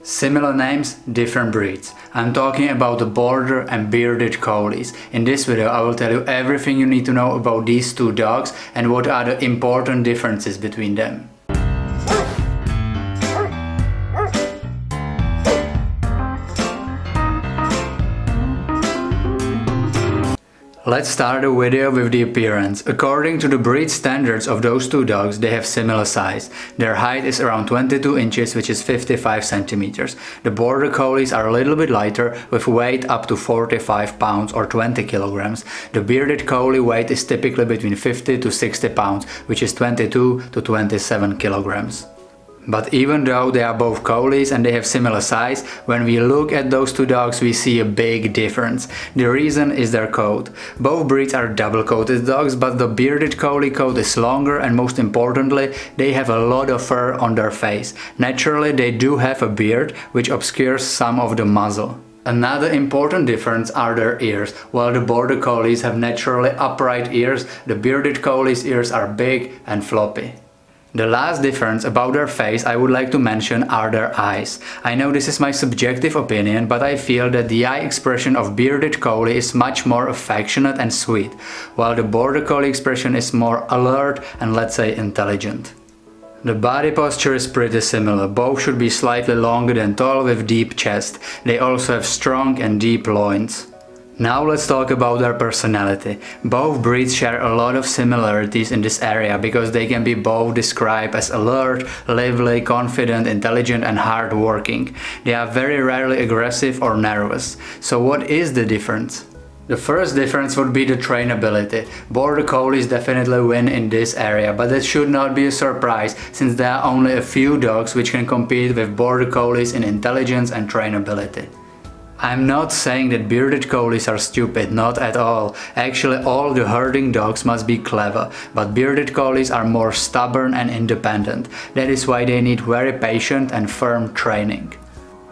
Similar names, different breeds. I'm talking about the Border and Bearded Collies. In this video I will tell you everything you need to know about these two dogs and what are the important differences between them. Let's start the video with the appearance. According to the breed standards of those two dogs, they have similar size. Their height is around 22 inches, which is 55 centimeters. The Border Collies are a little bit lighter, with weight up to 45 pounds or 20 kilograms. The Bearded Collie weight is typically between 50 to 60 pounds, which is 22 to 27 kilograms. But even though they are both collies and they have similar size, when we look at those two dogs we see a big difference. The reason is their coat. Both breeds are double-coated dogs, but the Bearded Collie coat is longer and most importantly, they have a lot of fur on their face. Naturally, they do have a beard, which obscures some of the muzzle. Another important difference are their ears. While the Border Collies have naturally upright ears, the Bearded Collie's ears are big and floppy. The last difference about their face I would like to mention are their eyes. I know this is my subjective opinion, but I feel that the eye expression of Bearded Collie is much more affectionate and sweet, while the Border Collie expression is more alert and, let's say, intelligent. The body posture is pretty similar. Both should be slightly longer than tall with deep chest. They also have strong and deep loins. Now let's talk about their personality. Both breeds share a lot of similarities in this area because they can be both described as alert, lively, confident, intelligent and hard-working. They are very rarely aggressive or nervous. So what is the difference? The first difference would be the trainability. Border Collies definitely win in this area, but that should not be a surprise since there are only a few dogs which can compete with Border Collies in intelligence and trainability. I'm not saying that Bearded Collies are stupid, not at all. Actually, all the herding dogs must be clever, but Bearded Collies are more stubborn and independent. That is why they need very patient and firm training.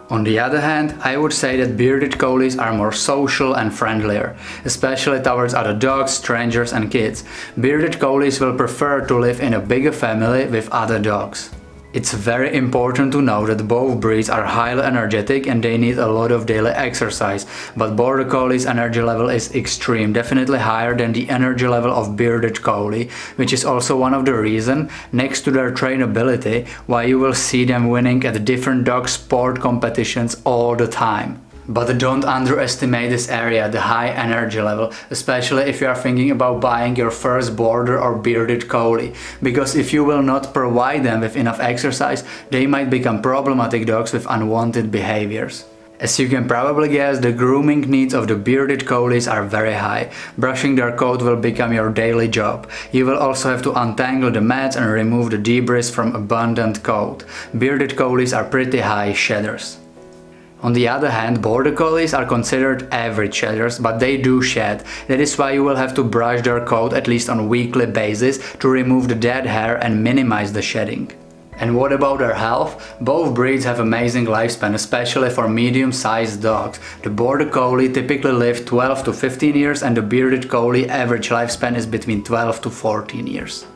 On the other hand, I would say that Bearded Collies are more social and friendlier, especially towards other dogs, strangers and kids. Bearded Collies will prefer to live in a bigger family with other dogs. It's very important to know that both breeds are highly energetic and they need a lot of daily exercise, but Border Collie's energy level is extreme, definitely higher than the energy level of Bearded Collie, which is also one of the reasons, next to their trainability, why you will see them winning at different dog sport competitions all the time. But don't underestimate this area, the high energy level, especially if you are thinking about buying your first Border or Bearded Collie, because if you will not provide them with enough exercise, they might become problematic dogs with unwanted behaviors. As you can probably guess, the grooming needs of the Bearded Collies are very high. Brushing their coat will become your daily job. You will also have to untangle the mats and remove the debris from abundant coat. Bearded Collies are pretty high shedders. On the other hand, Border Collies are considered average shedders, but they do shed. That is why you will have to brush their coat at least on a weekly basis to remove the dead hair and minimize the shedding. And what about their health? Both breeds have amazing lifespan, especially for medium-sized dogs. The Border Collie typically lives 12 to 15 years and the Bearded Collie average lifespan is between 12 to 14 years.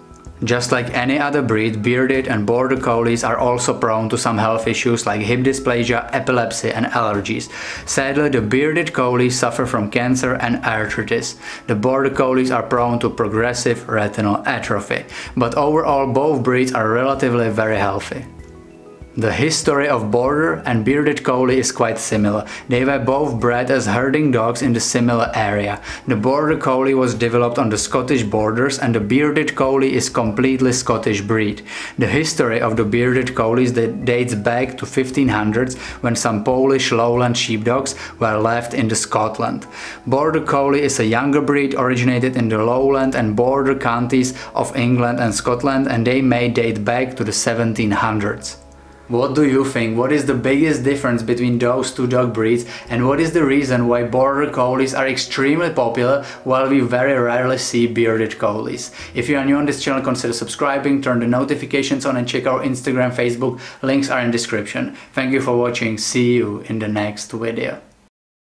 Just like any other breed, Bearded and Border Collies are also prone to some health issues like hip dysplasia, epilepsy and allergies. Sadly, the Bearded Collies suffer from cancer and arthritis. The Border Collies are prone to progressive retinal atrophy. But overall, both breeds are relatively very healthy. The history of Border and Bearded Collie is quite similar. They were both bred as herding dogs in the similar area. The Border Collie was developed on the Scottish borders and the Bearded Collie is completely Scottish breed. The history of the Bearded Collies dates back to 1500s when some Polish lowland sheepdogs were left in Scotland. Border Collie is a younger breed originated in the lowland and border counties of England and Scotland and they may date back to the 1700s. What do you think? What is the biggest difference between those two dog breeds and what is the reason why Border Collies are extremely popular while we very rarely see Bearded Collies? If you are new on this channel, consider subscribing, turn the notifications on and check our Instagram, Facebook, links are in description. Thank you for watching, see you in the next video.